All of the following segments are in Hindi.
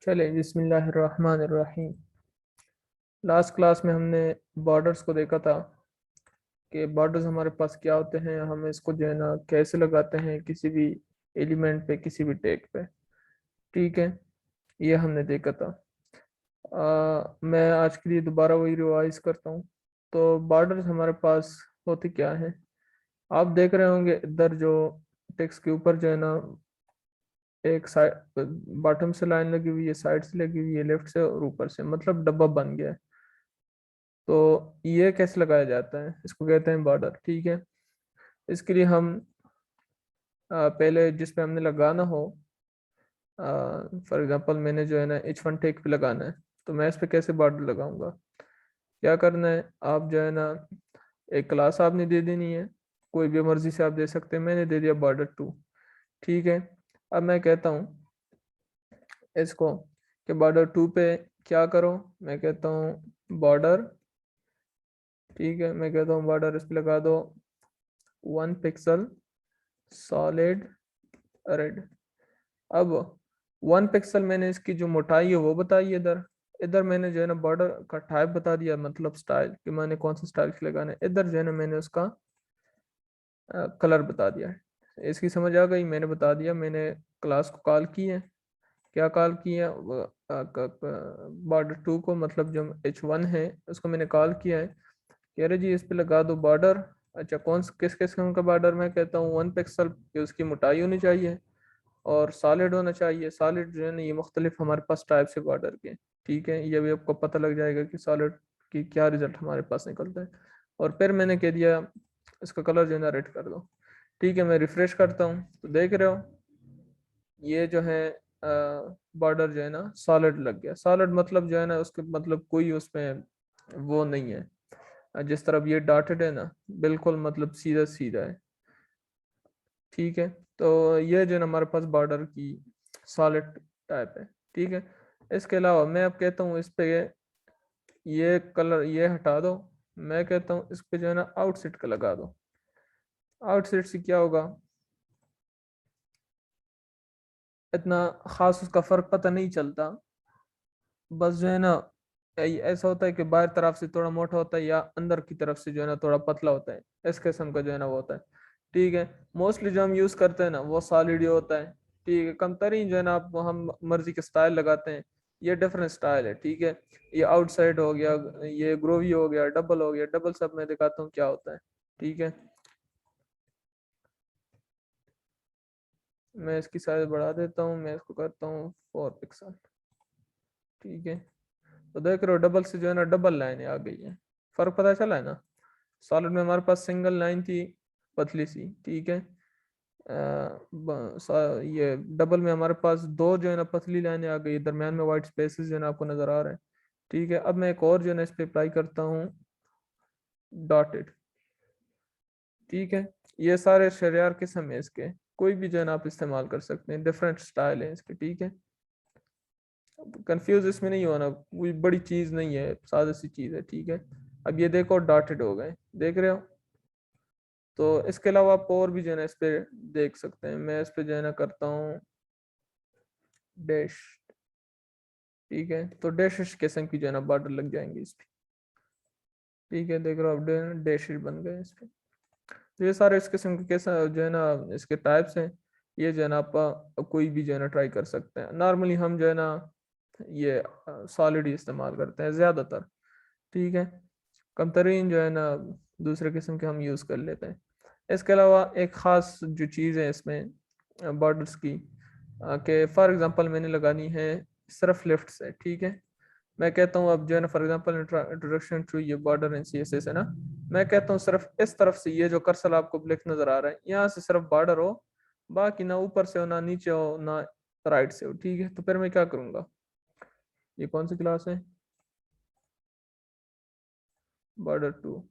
चले बिस्मिल्लाहिर्रहमानिर्रहीम। लास्ट क्लास में हमने बॉर्डर्स को देखा था कि बॉर्डर्स हमारे पास क्या होते हैं, हम इसको जो है ना कैसे लगाते हैं किसी भी एलिमेंट पे, किसी भी टैग पे। ठीक है, ये हमने देखा था। मैं आज के लिए दोबारा वही रिवाइज करता हूँ। तो बॉर्डर्स हमारे पास होते क्या हैं, आप देख रहे होंगे इधर जो टेक्स्ट के ऊपर जो है ना एक साइड बॉटम से लाइन लगी हुई है, साइड से लगी हुई है, लेफ्ट से और ऊपर से, मतलब डब्बा बन गया है। तो ये कैसे लगाया जाता है, इसको कहते हैं बॉर्डर। ठीक है, इसके लिए हम पहले जिस पे हमने लगाना हो, फॉर एग्जांपल मैंने जो है ना H1 टेक पे लगाना है, तो मैं इस पे कैसे बॉर्डर लगाऊंगा। क्या करना है, आप जो है ना एक क्लास आपने दे देनी है, कोई भी मर्जी से आप दे सकते हैं। मैंने दे दिया बॉर्डर 2। ठीक है, अब मैं कहता हूँ इसको कि बॉर्डर 2 पे क्या करो। मैं कहता हूँ बॉर्डर, ठीक है, मैं कहता हूँ बॉर्डर इस पे लगा दो 1 पिक्सल सॉलिड रेड। अब 1 पिक्सल मैंने इसकी जो मोटाई है वो बताई है। इधर इधर मैंने जो है ना बॉर्डर का टाइप बता दिया, मतलब स्टाइल कि मैंने कौन सा स्टाइल लगाना है। इधर जो है ना मैंने उसका कलर बता दिया है। इसकी समझ आ गई, मैंने बता दिया। मैंने क्लास को कॉल की है, क्या कॉल की है, बॉर्डर 2 को, मतलब जो H1 है उसको मैंने कॉल किया है कि अरे जी इस पे लगा दो बॉर्डर। अच्छा, कौन किस किस्म का बॉर्डर, मैं कहता हूँ 1 पिक्सल की उसकी मोटाई होनी चाहिए और सॉलिड होना चाहिए। सॉलिड जो है ना ये मुख्तलिफ हमारे पास टाइप से बॉर्डर के। ठीक है, ये भी आपको पता लग जाएगा कि सॉलिड की क्या रिजल्ट हमारे पास निकलता है। और फिर मैंने कह दिया इसका कलर जो है ना रेड कर दो। ठीक है, मैं रिफ्रेश करता हूँ तो देख रहे हो ये जो है बॉर्डर जो है ना सॉलिड लग गया। सॉलिड मतलब जो है ना उसके मतलब कोई उसमें वो नहीं है, जिस तरफ ये डॉटेड है ना बिल्कुल मतलब सीधा सीधा है। ठीक है, तो ये जो है ना हमारे पास बॉर्डर की सॉलिड टाइप है। ठीक है, इसके अलावा मैं अब कहता हूँ इस पे ये कलर ये हटा दो। मैं कहता हूँ इस पे जो है ना आउटसेट का लगा दो। आउटसेट से क्या होगा, इतना खास उसका फर्क पता नहीं चलता। बस जो है ना ऐसा होता है कि बाहर तरफ से थोड़ा मोटा होता है या अंदर की तरफ से जो है ना थोड़ा पतला होता है, इस किस्म का जो है ना वो होता है। ठीक है, मोस्टली जो हम यूज करते हैं ना वो सॉलिड ही होता है। ठीक है, कम तरीन जो है ना आप हम मर्जी के स्टाइल लगाते हैं। ये डिफरेंट स्टाइल है। ठीक है, ये आउटसाइड हो गया, ये ग्रोवी हो गया, डबल हो गया। डबल सब मैं दिखाता हूँ क्या होता है। ठीक है, मैं इसकी साइज बढ़ा देता हूँ, मैं इसको करता हूँ 4 पिक्सल। ठीक है, तो देख रहे हो डबल से जो है ना डबल लाइन आ गई है। फर्क पता चला है ना। सॉलिड में हमारे पास सिंगल लाइन थी पतली सी। ठीक है, ये डबल में हमारे पास दो जो है ना पतली लाइनें आ गई, दरम्यान में वाइट स्पेसेस जो है ना आपको नजर आ रहे हैं। ठीक है, अब मैं एक और जो है ना इस पे अप्लाई करता हूँ डॉटेड। ठीक है, ये सारे शरियार किस्म है इसके, कोई भी जो है ना आप इस्तेमाल कर सकते हैं, डिफरेंट स्टाइल है इसके। ठीक है, कंफ्यूज इसमें नहीं होना, कोई बड़ी चीज नहीं है, सादा सी चीज है। ठीक है, अब ये देखो डॉटेड हो गए, देख रहे हो। तो इसके अलावा आप और भी जो है ना इस पे देख सकते हैं। मैं इस पे जो है ना करता हूँ डैश। ठीक है, तो डैश किस्म की जो है ना बॉर्डर लग जाएंगे इस पे। ठीक है, देख रहे हो अब डैश बन गए इस पे। तो ये सारे इस किस्म के कैसा जो है ना इसके टाइप्स हैं। ये जो है ना आप कोई भी जो है ना ट्राई कर सकते हैं। नॉर्मली हम जो है ना ये सॉलिड ही इस्तेमाल करते हैं ज़्यादातर। ठीक है, कम तरीन जो है ना दूसरे किस्म के हम यूज़ कर लेते हैं। इसके अलावा एक ख़ास जो चीज़ है इसमें बॉर्डर्स की, कि फॉर एग्जांपल मैंने लगानी है सिर्फ लेफ्ट से। ठीक है, मैं कहता हूँ अब जो है ना फॉर एग्जांपल इंट्रोडक्शन टू ये बॉर्डर इन CSS है ना, मैं कहता हूँ सिर्फ इस तरफ से, ये जो कर्सर आपको ब्लैक नजर आ रहा है यहाँ से सिर्फ बॉर्डर हो, बाकी ना ऊपर से हो ना नीचे हो ना राइट से हो। ठीक है, तो फिर मैं क्या करूँगा, ये कौन सी क्लास है, बॉर्डर 2।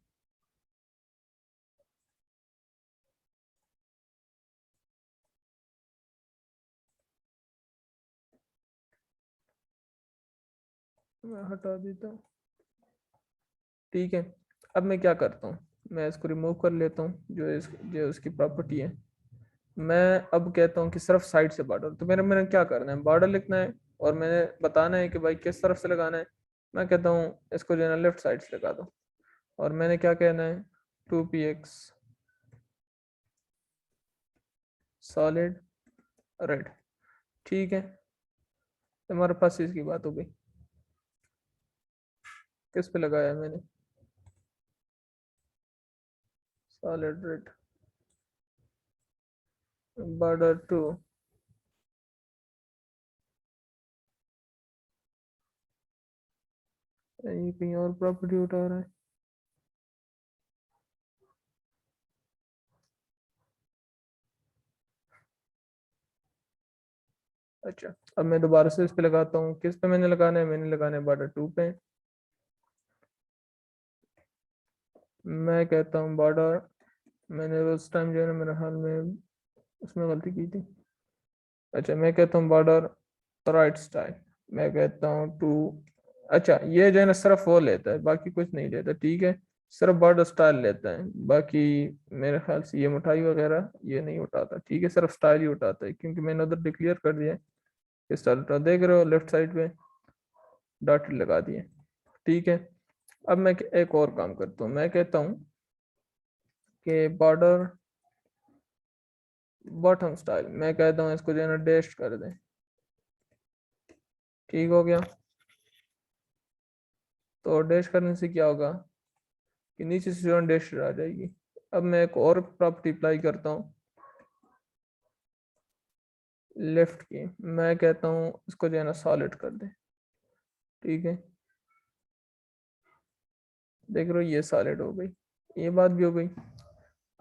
मैं हटा देता हूँ। ठीक है, अब मैं क्या करता हूँ, मैं इसको रिमूव कर लेता हूँ जो इसकी प्रॉपर्टी है। मैं अब कहता हूँ कि सिर्फ साइड से बॉर्डर, तो मेरे मैंने क्या करना है, बॉर्डर लिखना है और मैंने बताना है कि भाई किस तरफ से लगाना है। मैं कहता हूँ इसको जो है ना लेफ्ट साइड से लगा दो, और मैंने क्या कहना है 2px सॉलिड रेड। ठीक है, हमारे पास इसकी बात हो गई। किस पे लगाया मैंने सॉलिड रेड बॉर्डर टू। ये कहीं और प्रॉपर्टी उठा रहा है। अच्छा, अब मैं दोबारा से इस पे लगाता हूँ। किस पे मैंने लगाना है? मैंने लगाना है बॉर्डर टू पे। मैं कहता हूँ बॉर्डर, मैंने उस टाइम जो है ना मेरे हाल में उसमें गलती की थी। अच्छा, मैं कहता हूँ बॉर्डर राइट स्टाइल। मैं कहता हूँ टू। अच्छा, ये जो है ना सिर्फ वो लेता है, बाकी कुछ नहीं लेता। ठीक है, सिर्फ बॉर्डर स्टाइल लेता है, बाकी मेरे ख्याल से ये मिठाई वगैरह ये नहीं उठाता। ठीक है, सिर्फ स्टाइल ही उठाता है, क्योंकि मैंने उधर डिक्लेयर कर दिया है कि स्टाइल उठा। देख रहे हो लेफ्ट साइड पे डॉट लगा दिए। ठीक है, अब मैं एक और काम करता हूँ। मैं कहता हूँ कि बॉर्डर बॉटम स्टाइल, मैं कहता हूँ इसको जो है ना डैश कर दें। ठीक हो गया। तो डैश करने से क्या होगा कि नीचे से जो डैश आ जाएगी। अब मैं एक और प्रॉपर्टी अप्लाई करता हूँ लेफ्ट की। मैं कहता हूँ इसको जो है ना सॉलिड कर दें। ठीक है, देख रहे हो ये सॉलिड हो गई, ये बात भी हो गई।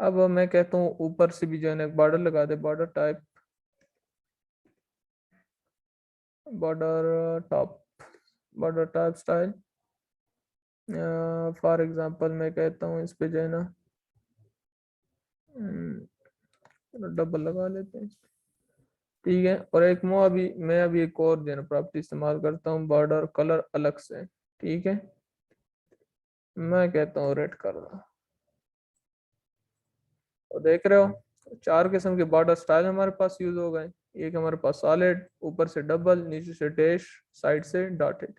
अब मैं कहता हूँ ऊपर से भी जो है ना एक बॉर्डर लगा दे, border type border top border type style. For example मैं कहता हूँ इस पे जो है ना डबल लगा लेते हैं। ठीक है, और एक मैं अभी एक और जो है ना प्रॉपर्टी इस्तेमाल करता हूँ बॉर्डर कलर अलग से। ठीक है, मैं कहता हूँ रेड कर दो। और देख रहे हो चार किस्म के बॉर्डर स्टाइल हमारे पास यूज हो गए। एक हमारे पास सॉलिड, ऊपर से डबल, नीचे से डैश, साइड से डॉटेड।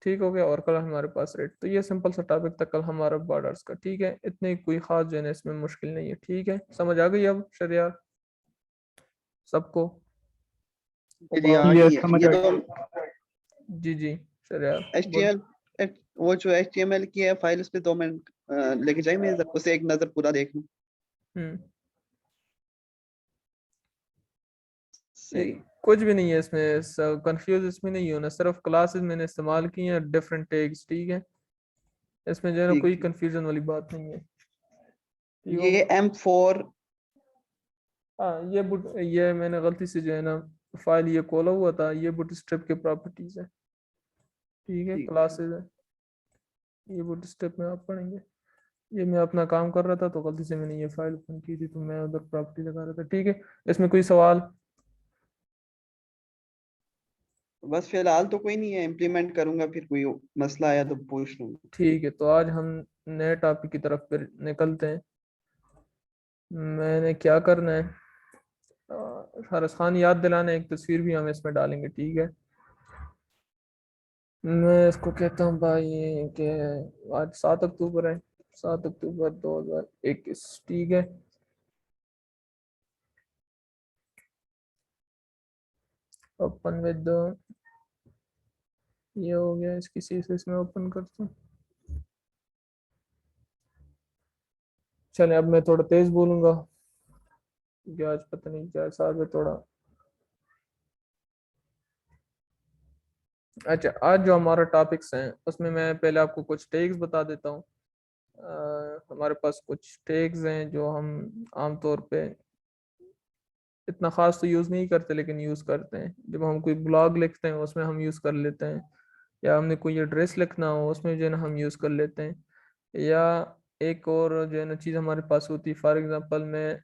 ठीक हो गया, और कलर हमारे पास रेड। तो ये सिंपल सा टॉपिक था कल हमारा बॉर्डर्स का। ठीक है, इतनी कोई खास जो है ना इसमें मुश्किल नहीं है। ठीक है, समझ आ गई अब शरियार सबको? जी जी आ ये गई है। समझ ये आ तो गया। जी जी शरियार बोल। HTML वो जो HTML की है फाइल, उस पे 2 मिनट लेके जाए, मैं उसे एक नजर पूरा देख लूं। हम्म, सही। कुछ भी नहीं है इसमें, कंफ्यूज इसमें नहीं होना। सिर्फ क्लासेस मैंने इस्तेमाल की हैं, डिफरेंट टैग्स। ठीक है, इसमें जो है ना ठीक कोई ठीक। कंफ्यूजन वाली बात नहीं है। ठीक हो ये गया। M4। हाँ, ये मैंने गलती से जो है ना फाइल ये खोला हुआ था। ये बूटस्ट्रैप के प्रॉपर्टीज है। ठीक है, ठीक ठीक। क्लासेस है, ये बूटस्ट्रैप में आप पढ़ेंगे। ये मैं अपना काम कर रहा था तो गलती से मैंने ये फाइल ओपन की थी, तो मैं उधर प्रॉपर्टी लगा रहा था। ठीक है, इसमें कोई सवाल? बस फिलहाल तो कोई नहीं है, इम्प्लीमेंट करूंगा, फिर कोई मसला आया तो पूछ लूंगा। ठीक है, तो आज हम नए टॉपिक की तरफ फिर निकलते हैं। मैंने क्या करना है, हरस खान याद दिलाना है, एक तस्वीर भी हम इसमें डालेंगे। ठीक है, मैं इसको कहता हूँ भाई कि आज 7 अक्टूबर है, 7 अक्टूबर 2021। ठीक है, ओपन विद ये हो गया, इसकी सीएसएस में ओपन करता हूँ। चले, अब मैं थोड़ा तेज बोलूंगा क्योंकि आज पता नहीं क्या हिसाब है थोड़ा। अच्छा, आज जो हमारा टॉपिक्स हैं उसमें मैं पहले आपको कुछ टैग्स बता देता हूँ। हमारे पास कुछ टैग्स हैं जो हम आमतौर पे इतना ख़ास तो यूज़ नहीं करते, लेकिन यूज़ करते हैं। जब हम कोई ब्लॉग लिखते हैं उसमें हम यूज़ कर लेते हैं, या हमने कोई एड्रेस लिखना हो उसमें जो है ना हम यूज़ कर लेते हैं। या एक और जो है ना चीज़ हमारे पास होती है, फॉर एग्जांपल मैं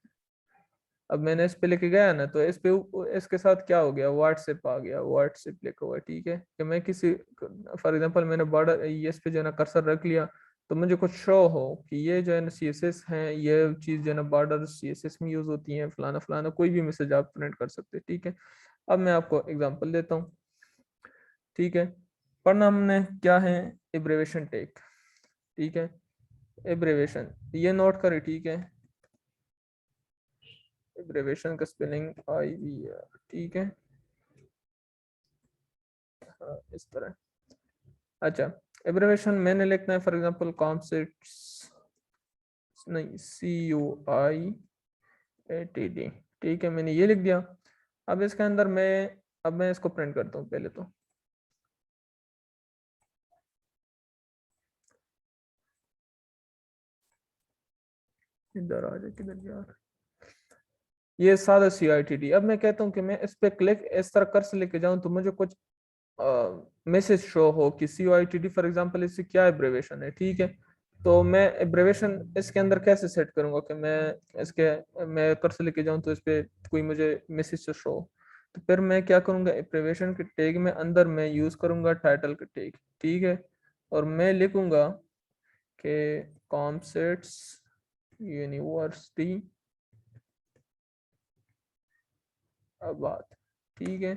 अब मैंने इस पे लेके गया ना, तो इस पे इसके साथ क्या हो गया, व्हाट्सएप आ गया, व्हाट्सएप लिखा हुआ है। ठीक है, कि मैं किसी फॉर एग्जांपल मैंने बॉर्डर इस पे जो है ना कर्सर रख लिया, तो मुझे कुछ शो हो कि ये जो है ना CSS है, ये चीज़ जो है ना बॉर्डर CSS में यूज़ होती है, फलाना फलाना, कोई भी मैसेज आप प्रिंट कर सकते हैं। ठीक है, अब मैं आपको एग्जांपल देता हूँ। ठीक है। पढ़ना हमने क्या है, एब्रेविएशन टेक, ठीक है। एब्रेविएशन ये नोट करें, ठीक है। एब्रेविएशन का स्पेलिंग IVR, ठीक है। हाँ, इस तरह। अच्छा, एब्रेविएशन मैंने लिखना है फॉर एग्जांपल कॉम्सेट्स, नहीं CUIATD, ठीक है, मैंने ये लिख दिया। अब इसके अंदर मैं इसको प्रिंट करता हूँ पहले तो। इधर आ जाए, किधर यार, ये सादा CITD। अब मैं कहता हूँ कि मैं इस पे क्लिक इस तरह कर से लेके जाऊँ तो मुझे कुछ मैसेज शो हो कि COITD फॉर एग्जांपल इससे क्या एब्रेविएशन है, ठीक है। तो मैं एब्रेविएशन इसके अंदर कैसे सेट करूंगा कि मैं कर्सर लेके जाऊं तो इस पे कोई मुझे मैसेज से शो। तो फिर मैं क्या करूंगा, एब्रेविएशन के टैग में अंदर मैं यूज करूंगा टाइटल के टैग, ठीक है। और मैं लिखूंगा कि कॉमसेट्स यूनिवर्सिटी आबाद, ठीक है,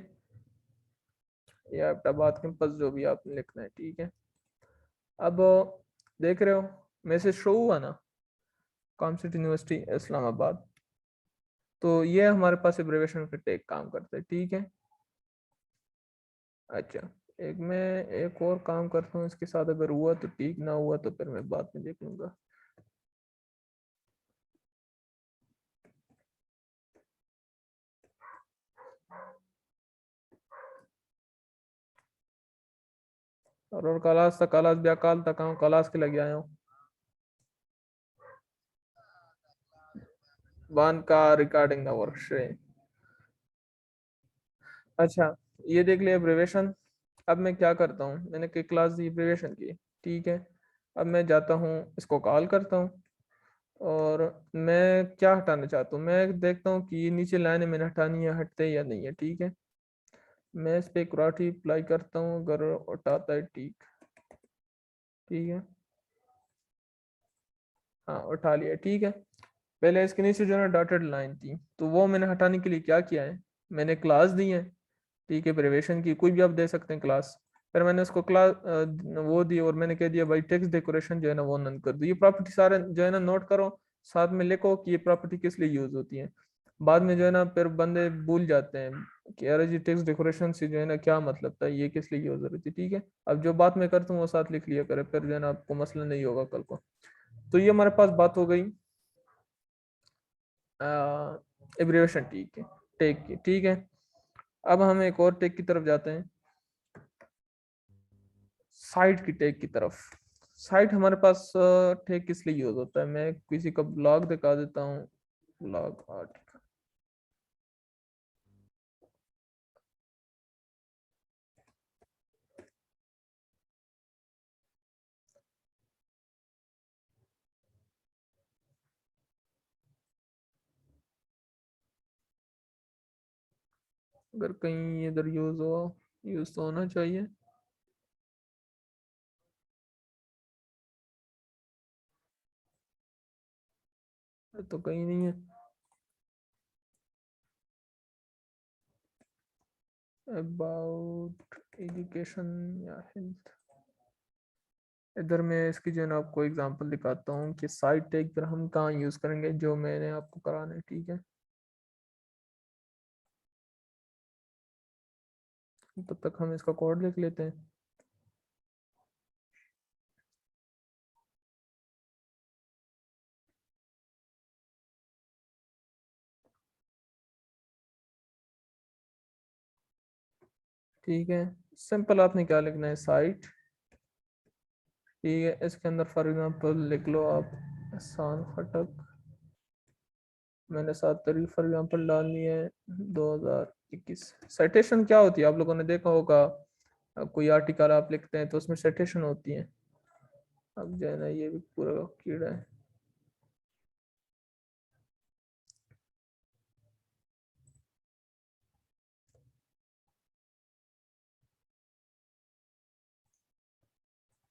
या अहमदाबाद कैंपस, जो भी आपने लिखना है, ठीक है। अब देख रहे हो मैसेज शो हुआ ना, कॉमसेट यूनिवर्सिटी इस्लामाबाद। तो ये हमारे पास एब्रेविएशन का टैग काम करता है, ठीक है। अच्छा, मैं एक और काम करता हूँ इसके साथ, अगर हुआ तो ठीक, ना हुआ तो फिर मैं बाद में देख लूंगा। और क्लास था, क्लास ब्याकाल तक आऊँ, क्लास के लगे आया हूँ वन का रिकॉर्डिंग द वर्कशीट। अच्छा, ये देख लिया एब्रेविएशन। अब मैं क्या करता हूँ, मैंने की क्लास दी एब्रेविएशन की, ठीक है। अब मैं जाता हूँ, इसको कॉल करता हूँ, और मैं क्या हटाना चाहता हूँ, मैं देखता हूँ कि ये नीचे लाइन मैंने हटानी है, हटते या नहीं है, ठीक है। मैं इस पे कुराटी अप्लाई करता हूँ, अगर उठाता है ठीक, ठीक है। हाँ, उठा लिया, ठीक है। पहले इसके नीचे जो है ना डॉटेड लाइन थी, तो वो मैंने हटाने के लिए क्या किया है, मैंने क्लास दी है, ठीक है, एब्रिविएशन की, कोई भी आप दे सकते हैं क्लास। फिर मैंने उसको क्लास वो दी, और मैंने कह दिया भाई टेक्स्ट डेकोरेशन जो है ना वो नन कर दो। ये प्रॉपर्टी सारे जो है ना नोट करो, साथ में लिखो कि ये प्रॉपर्टी किस लिए यूज होती है। बाद में जो है ना फिर बंदे भूल जाते हैं कि यार ये टेक्स्ट डेकोरेशन से जो है ना क्या मतलब था, ये किस लिए यूज हो रही थी, ठीक है। अब जो बात मैं करता हूँ वो साथ लिख लिया करे, फिर जो है ना आपको मसला नहीं होगा कल को। तो ये हमारे पास बात हो गई एब्रिविएशन ठीक है, टेक की, ठीक है। अब हम एक और टेक की तरफ जाते हैं, साइट की टेक की तरफ। साइट हमारे पास टेक किस लिए यूज होता है, मैं किसी का ब्लॉग दिखा देता हूँ, ब्लॉग आर्टिकल। अगर कहीं इधर यूज हो, यूज तो होना चाहिए, तो कहीं नहीं है। अबाउट एजुकेशन या हेल्थ, इधर मैं इसकी जो है ना आपको एग्जांपल दिखाता हूँ कि साइट टैग पर हम कहाँ यूज करेंगे, जो मैंने आपको कराना है, ठीक है। तब तक हम इसका कोड लिख लेते हैं। ठीक है, सिंपल आपने क्या लिखना है, साइट, ठीक है। इसके अंदर फॉर एग्जांपल लिख लो आप एहसान खटक, मैंने 7 तारीख फॉर एग्जांपल डालनी है 2021। साइटेशन क्या होती है, आप लोगों ने देखा होगा, कोई आर्टिकल आप लिखते हैं तो उसमें साइटेशन होती है। अब जो है ना ये भी पूरा कीड़ा है।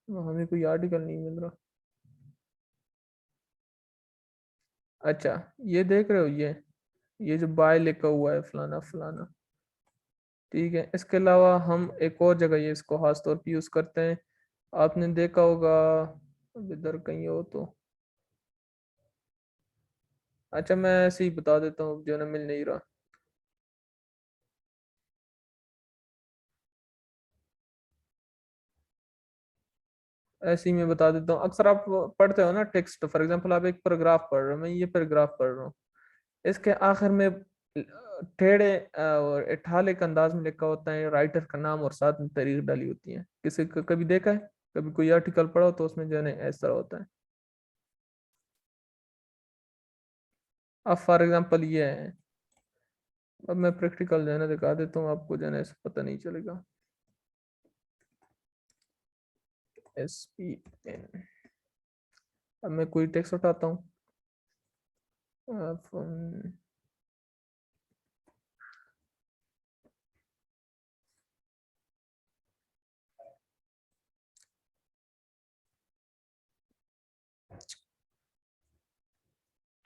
हमें कोई आर्टिकल नहीं मिल रहा। अच्छा, ये देख रहे हो, ये जो बाय लिखा हुआ है फलाना फलाना, ठीक है, इसके अलावा हम एक और जगह ये इसको खास तौर पे यूज़ करते हैं, आपने देखा होगा, अब इधर कहीं हो तो, अच्छा मैं ऐसे ही बता देता हूँ, जो ना मिल नहीं रहा। ऐसे ही मैं बता देता हूँ, अक्सर आप पढ़ते हो ना टेक्स्ट, फॉर एग्जांपल आप एक पैराग्राफ पढ़ रहे हो, मैं ये पैराग्राफ पढ़ रहा हूँ, इसके आखिर में टेढ़े और इटालिक के अंदाज में लिखा होता है राइटर का नाम और साथ में तारीख डाली होती है। किसी को कभी देखा है, कभी कोई आर्टिकल पढ़ो तो उसमें जो है ना इस तरह होता है। अब फॉर एग्जांपल ये है, अब मैं प्रैक्टिकल जो है ना दिखा देता हूँ आपको, जो है ना ऐसा पता नहीं चलेगा। SPN, अब मैं कोई टेक्स्ट उठाता हूँ,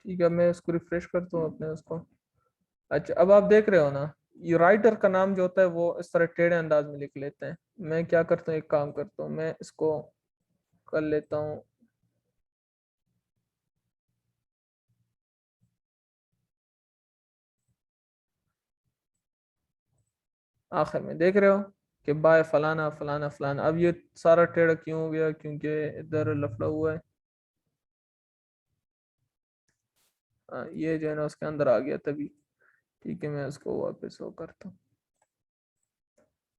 ठीक है, मैं इसको रिफ्रेश करता हूँ अपने उसको। अच्छा अब आप देख रहे हो ना, ये राइटर का नाम जो होता है वो इस तरह टेढ़े अंदाज में लिख लेते हैं। मैं क्या करता हूँ, एक काम करता हूँ, मैं इसको कर लेता हूँ, आखिर में देख रहे हो कि बाय फलाना फलाना फलाना। अब ये सारा टेढ़ा क्यों हो गया, क्योंकि इधर लफड़ा हुआ है। ये जो है ना उसके अंदर आ गया तभी। ठीक है, मैं उसको वापस वो करता हूँ।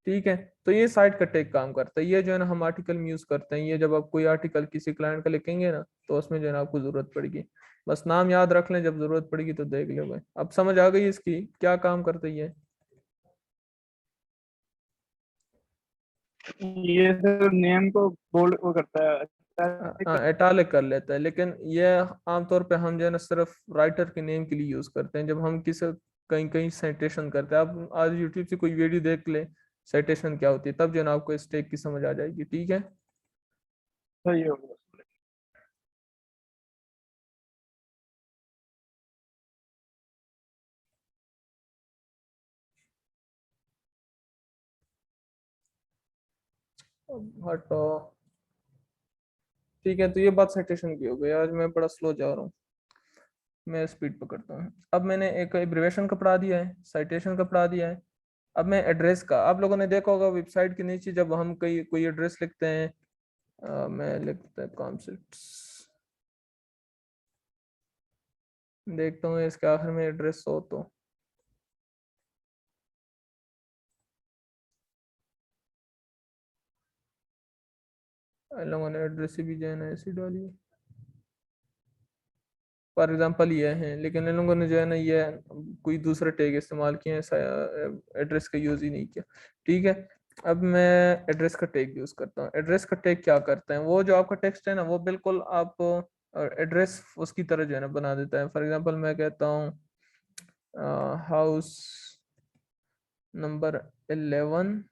ठीक है, तो ये साइड कट एक काम करता है, ये जो है ना हम आर्टिकल में यूज करते हैं। ये जब आप कोई आर्टिकल किसी क्लाइंट का लिखेंगे ना, तो उसमें जो है ना आपको जरूरत पड़ेगी, बस नाम याद रख लें, जब जरूरत पड़ेगी तो देख लोगे। अब समझ आ गई इसकी क्या काम करता है ये। ये सर नेम को बोल्ड वो करता है। इटालिक कर लेता है, लेकिन ये आमतौर पे हम जो है ना सिर्फ राइटर के नेम के लिए यूज करते हैं, जब हम किसी कहीं कहीं साइटेशन करते हैं। आप आज यूट्यूब से कोई वीडियो देख ले साइटेशन क्या होती है, तब जो है ना आपको इस टेक की समझ आ जाएगी। ठीक है, सही हो गया। अब हटो। ठीक है, तो ये बात साइटेशन की हो गई। आज मैं बड़ा स्लो जा रहा हूँ, मैं स्पीड पकड़ता हूँ। अब मैंने एक एब्रिवेशन का पढ़ा दिया है, साइटेशन का पढ़ा दिया है। अब मैं एड्रेस का, आप लोगों ने देखा होगा वेबसाइट के नीचे जब हम कोई एड्रेस लिखते हैं, मैं लिखता है कॉन्सेप्ट्स, देखता हूँ इसके आखिर में एड्रेस हो तो, इन लोगों ने एड्रेस भी जो है ना ऐसी डाली है, फॉर एग्जांपल ये है, लेकिन इन लोगों ने जो है ना ये कोई दूसरे टैग इस्तेमाल किए हैं, एड्रेस का यूज ही नहीं किया। ठीक है, अब मैं एड्रेस का टैग यूज करता हूँ। एड्रेस का टैग क्या करता है, वो जो आपका टेक्स्ट है ना वो बिल्कुल आप एड्रेस उसकी तरह जो है ना बना देता है। फॉर एग्जांपल मैं कहता हूँ हाउस नंबर 11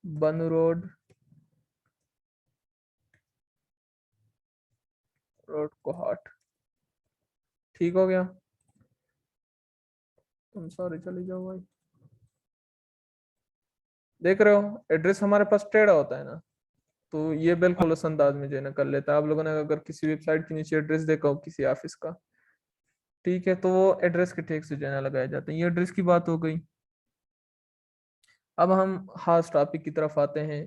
बन रोड कोहाट। ठीक हो गया, तुम सारे चले जाओ भाई। देख रहे हो एड्रेस हमारे पास टेढ़ा होता है ना, तो ये बिल्कुल उस अंदाज में जो है ना कर लेता है। आप लोगों ने अगर किसी वेबसाइट के नीचे एड्रेस देखा हो किसी ऑफिस का, ठीक है, तो वो एड्रेस के ठेक से जो है ना लगाए जाते हैं। ये एड्रेस की बात हो गई। अब हम खास टॉपिक की तरफ आते हैं,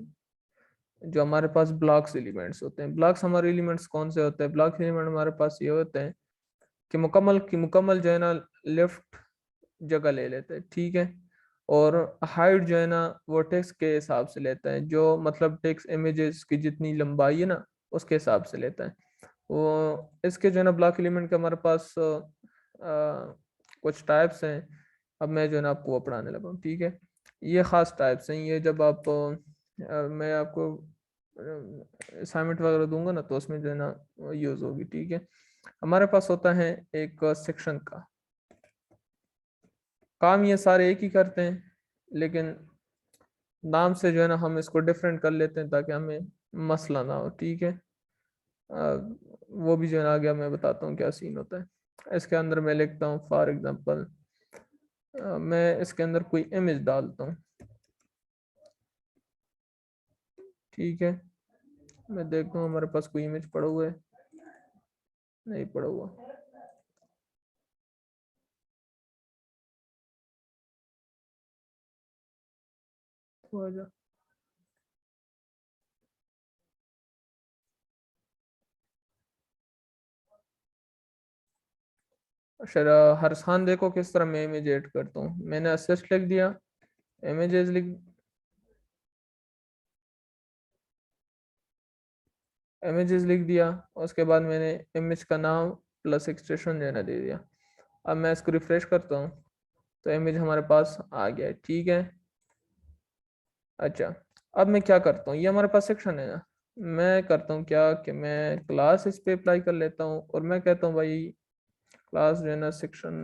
जो हमारे पास ब्लॉक्स एलिमेंट्स होते हैं। ब्लॉक्स हमारे एलिमेंट्स कौन से होते हैं, ब्लॉक एलिमेंट हमारे पास ये होते हैं कि मुकम्मल जो है ना लेफ्ट जगह ले लेते हैं। ठीक है, और हाइट जो है ना वो टेक्स्ट के हिसाब से लेता है, जो मतलब टेक्स्ट इमेजेस की जितनी लंबाई है ना उसके हिसाब से लेता है वो। इसके जो है ना ब्लॉक एलिमेंट के हमारे पास कुछ टाइप्स हैं। अब मैं जो है ना आपको वो पढ़ाने लगा हूँ। ठीक है, ये खास टाइप्स हैं, ये जब आप मैं आपको असाइनमेंट वगैरह दूंगा ना तो उसमें जो है ना यूज होगी। ठीक है, हमारे पास होता है एक सेक्शन का काम, ये सारे एक ही करते हैं, लेकिन नाम से जो है ना हम इसको डिफरेंट कर लेते हैं ताकि हमें मसला ना हो। ठीक है, वो भी जो है ना आगे मैं बताता हूँ क्या सीन होता है। इसके अंदर मैं लिखता हूँ फॉर एग्जांपल मैं इसके अंदर कोई इमेज डालता हूँ, ठीक है। मैं देखता हूँ हमारे पास कोई इमेज पड़ा हुआ है, नहीं पड़ा हुआ। तो आ जा। अच्छा, हरसान देखो किस तरह मैं इमेज ऐड करता हूँ। मैंने असिस्ट लिख दिया, इमेजेस लिख, इमेजेस लिख दिया, उसके बाद मैंने इमेज का नाम प्लस एक्सटेंशन देना दे दिया। अब मैं इसको रिफ्रेश करता हूँ तो इमेज हमारे पास आ गया है, ठीक है। अच्छा, अब मैं क्या करता हूँ, ये हमारे पास सेक्शन है ना, मैं करता हूँ क्या कि मैं क्लास इस पे अप्लाई कर लेता हूँ और मैं कहता हूँ भाई क्लास जो है ना सेक्शन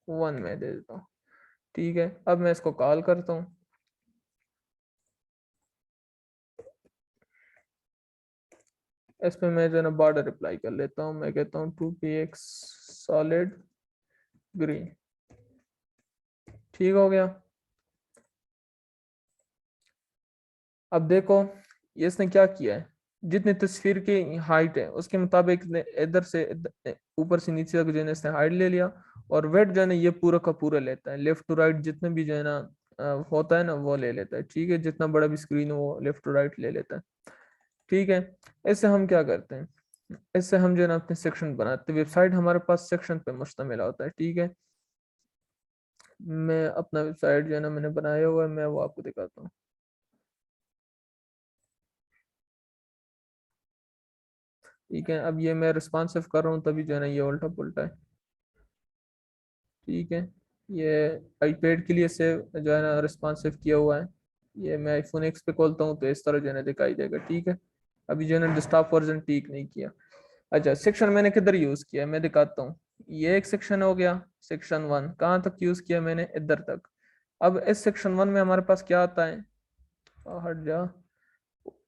1 में दे देता हूँ, ठीक है। अब मैं इसको कॉल करता हूँ, इस पे मैं जो है ना बॉर्डर अप्लाई कर लेता हूँ। मैं कहता हूँ 2px सॉलिड ग्रीन, ठीक हो गया। अब देखो ये इसने क्या किया है, जितनी तस्वीर की हाइट है उसके मुताबिक इधर से ऊपर से नीचे तक जो है ना इसने हाइट ले लिया, और वेट जो है ना ये पूरा का पूरा लेता है, लेफ्ट टू राइट जितने भी जो है ना होता है ना वो ले लेता है, ठीक है। जितना बड़ा भी स्क्रीन हो वो लेफ्ट टू राइट ले लेता है, ठीक है। इससे हम क्या करते हैं, इससे हम जो है ना अपने सेक्शन बनाते हैं। वेबसाइट हमारे पास सेक्शन पे मुश्तमिल होता है, ठीक है। मैं अपना वेबसाइट जो है ना मैंने बनाया हुआ है, मैं वो आपको दिखाता हूँ। ठीक है, अब ये मैं रिस्पॉन्सिव कर रहा हूँ तभी जो है ना ये उल्टा पुल्टा है, ठीक है। ये आईपैड के लिए से जो है ना रिस्पॉन्सिव किया हुआ है। ये मैं आईफोन एक्स पे खोलता हूँ तो इस तरह जो है ना दिखाई देगा, ठीक है। अभी जो है ना डेस्कटॉप वर्जन ठीक नहीं किया। अच्छा, सेक्शन मैंने किधर यूज किया मैं दिखाता हूँ। ये एक सेक्शन हो गया, सेक्शन 1 कहाँ तक यूज किया मैंने, इधर तक। अब इस सेक्शन 1 में हमारे पास क्या आता है, हट जा,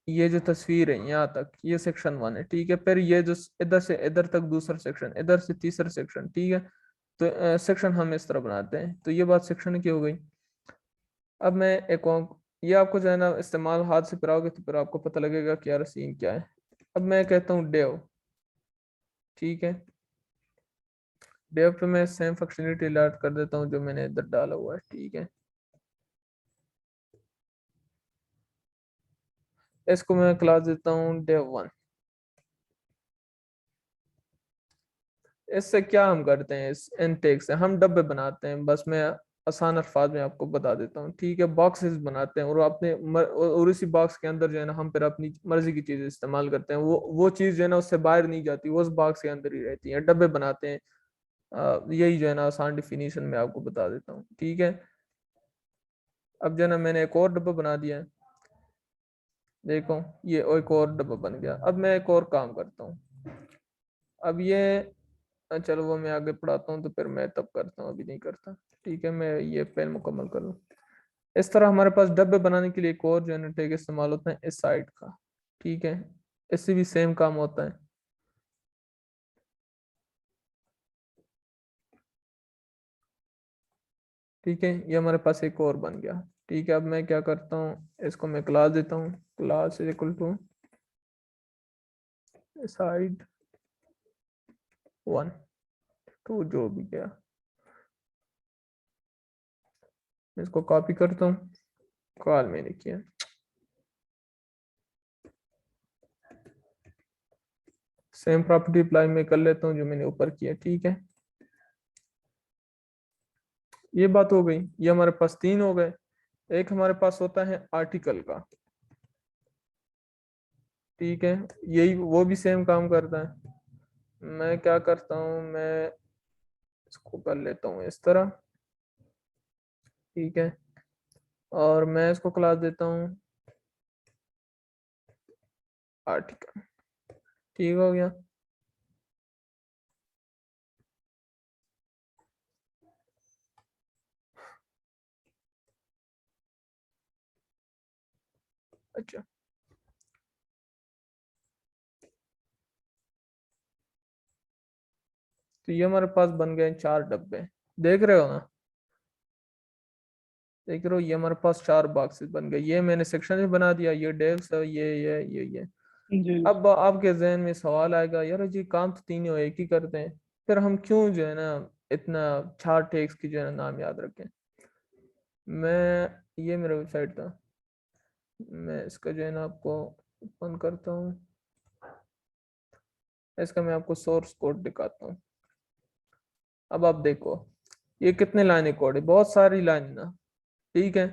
ये जो तस्वीर है यहाँ तक ये सेक्शन 1 है, ठीक है। फिर ये जो इधर से इधर तक दूसरा सेक्शन, इधर से तीसरा सेक्शन, ठीक है। तो सेक्शन हम इस तरह बनाते हैं, तो ये बात सेक्शन की हो गई। अब मैं एक और, ये आपको जो है ना इस्तेमाल हाथ से कराओगे तो फिर आपको पता लगेगा कि यार सीन क्या है। अब मैं कहता हूँ डेव, ठीक है। डेव पे मैं सेम फंक्शनलिटी अलर्ट कर देता हूँ जो मैंने इधर डाला हुआ है, ठीक है। इसको मैं क्लास देता हूँ डेव 1। इससे क्या हम करते हैं, इस इनटेक से हम डब्बे बनाते हैं, बस मैं आसान अल्फाज में आपको बता देता हूँ, ठीक है। बॉक्सेस बनाते हैं और अपने और इसी बॉक्स के अंदर जो है ना हम फिर अपनी मर्जी की चीज इस्तेमाल करते हैं। वो चीज जो है ना उससे बाहर नहीं जाती, वो उस बॉक्स के अंदर ही रहती है। डब्बे बनाते हैं, यही जो है ना आसान डिफिनीशन में आपको बता देता हूँ, ठीक है। अब जो है ना मैंने एक और डब्बा बना दिया है, देखो ये एक और डब्बा बन गया। अब मैं एक और काम करता हूँ, अब ये चलो वो मैं आगे पढ़ाता हूँ तो फिर मैं तब करता हूँ, अभी नहीं करता, ठीक है। मैं ये पेन मुकम्मल कर लूँ। इस तरह हमारे पास डब्बे बनाने के लिए एक और जनरेटर इस्तेमाल होता है इस साइड का, ठीक है। इससे भी सेम काम होता है, ठीक है। ये हमारे पास एक और बन गया, ठीक है। अब मैं क्या करता हूँ, इसको मैं क्लास देता हूँ, class is equal to side 1 to जो भी गया। मैं इसको कॉपी करता हूँ, कॉल मैंने किया, सेम प्रॉपर्टी अप्लाई मैं कर लेता हूँ जो मैंने ऊपर किया, ठीक है। ये बात हो गई, ये हमारे पास 3 हो गए। एक हमारे पास होता है आर्टिकल का, ठीक है। यही वो भी सेम काम करता है। मैं क्या करता हूँ, मैं इसको कर लेता हूँ इस तरह, ठीक है। और मैं इसको क्लास देता हूँ आर्टिकल, ठीक हो गया। अच्छा, तो ये हमारे पास बन गए 4 डब्बे, देख रहे हो ना, देख रहे हो, ये हमारे पास 4 बॉक्सेस बन गए, ये मैंने सेक्शन में बना दिया, ये डेव्स है, ये। जी अब आपके जहन में सवाल आएगा, यार जी काम तो तीनों एक ही करते हैं, फिर हम क्यों जो है ना इतना 4 टैग्स की जो है ना नाम याद रखें। ये मेरा वेबसाइट था, मैं इसका जो है ना आपको ओपन करता हूँ, इसका मैं आपको सोर्स कोड दिखाता हूँ। अब आप देखो ये कितने लाइन कोड है, बहुत सारी लाइन ना, ठीक है।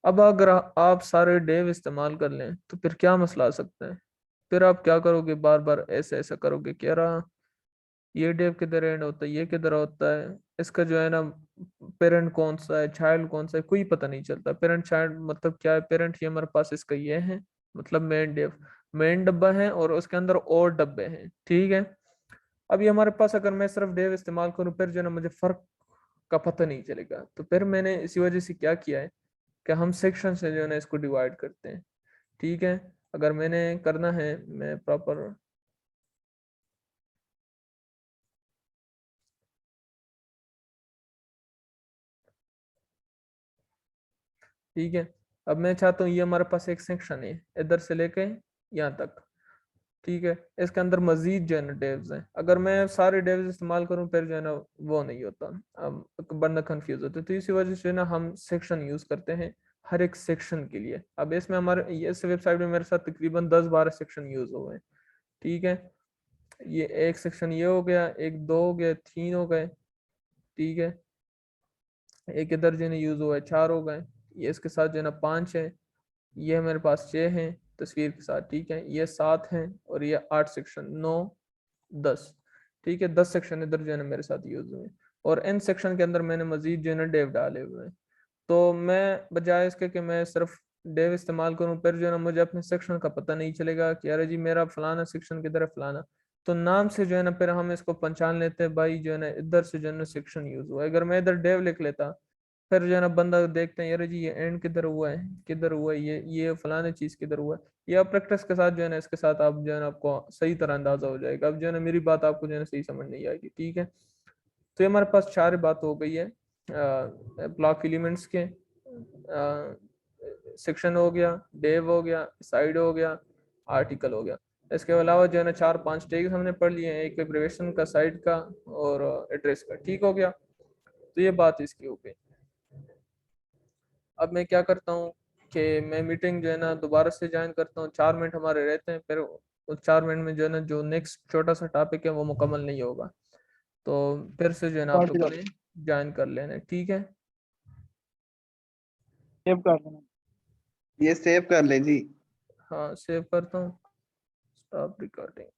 अब अगर आप सारे डेव इस्तेमाल कर लें तो फिर क्या मसला आ सकता है, फिर आप क्या करोगे, बार बार ऐसे ऐसा करोगे, कह रहा ये डेव किधर एंड होता है, ये किधर होता है, इसका जो है ना पेरेंट कौन सा है, चाइल्ड कौन सा है, कोई पता नहीं चलता। पेरेंट चाइल्ड मतलब क्या है, पेरेंट ये हमारे पास इसका ये है, मतलब मेन डेव, मेन डब्बा है और उसके अंदर और डब्बे हैं, ठीक है। अब ये हमारे पास अगर मैं सिर्फ डेव इस्तेमाल करूं फिर जो है ना मुझे फर्क का पता नहीं चलेगा, तो फिर मैंने इसी वजह से क्या किया है कि हम सेक्शन से जो है ना इसको डिवाइड करते हैं, ठीक है। अगर मैंने करना है, मैं प्रॉपर, ठीक है, अब मैं चाहता हूँ ये हमारे पास एक सेक्शन है इधर से लेके यहाँ तक, ठीक है। इसके अंदर मजीद जो है ना डेव्स हैं, अगर मैं सारे डेव्स इस्तेमाल करूँ फिर जो है ना वो नहीं होता, अब बंदा कंफ्यूज होता है, तो इसी वजह से ना हम सेक्शन यूज करते हैं हर एक सेक्शन के लिए। अब इसमें हमारे इस वेबसाइट में मेरे साथ तकरीबन 10-12 सेक्शन यूज हुए हैं, ठीक है। ये एक सेक्शन ये हो गया, एक दो हो गए, 3 हो गए, ठीक है। एक इधर जो है ना यूज हुआ है, 4 हो गए, ये इसके साथ जो है ना 5 है, ये मेरे पास 6 हैं तस्वीर के साथ, ठीक है, ये 7 हैं और ये 8 सेक्शन, 9, 10, ठीक है। 10 सेक्शन इधर जो है ना मेरे साथ यूज हुए हैं, और इन सेक्शन के अंदर मैंने मजीद जो है ना डेव डाले हुए हैं। तो मैं बजाय इसके कि मैं सिर्फ डेव इस्तेमाल करूं फिर जो है ना मुझे अपने सेक्शन का पता नहीं चलेगा कि अरे जी मेरा फलाना सेक्शन किधर है फलाना, तो नाम से जो है ना फिर हम इसको पहचान लेते हैं, भाई जो है ना इधर से जो है ना सेक्शन यूज हुआ है। अगर मैं इधर डेव लिख लेता फिर जो है ना बंदा देखते हैं, यार जी ये एंड किधर हुआ है, किधर हुआ है, ये फलाने चीज किधर हुआ है। ये आप प्रैक्टिस के साथ जो है ना इसके साथ आप जो है ना आपको सही तरह अंदाजा हो जाएगा। अब जो है ना मेरी बात आपको जो है ना सही समझ नहीं आएगी, ठीक है। तो ये हमारे पास 4 बात हो गई है, ब्लॉक एलिमेंट्स के, सेक्शन हो गया, डेव हो गया, साइड हो गया, आर्टिकल हो गया। इसके अलावा जो है ना 4-5 टैग हमने पढ़ लिए हैं, एक एब्रिविएशन का, साइड का और एड्रेस का, ठीक हो गया। तो ये बात इसकी हो गई। अब मैं क्या करता हूँ कि मैं मीटिंग जो है ना दोबारा से ज्वाइन करता हूँ, 4 मिनट हमारे रहते हैं, फिर उस 4 मिनट में जो है ना जो नेक्स्ट छोटा सा टॉपिक है वो मुकम्मल नहीं होगा, तो फिर से जो है ना आप पार्टी दोबारा ज्वाइन कर लेना, ठीक है। सेव कर देना। ये सेव कर ले जी। हाँ सेव करता हूँ, स्टॉप रिकॉर्डिंग।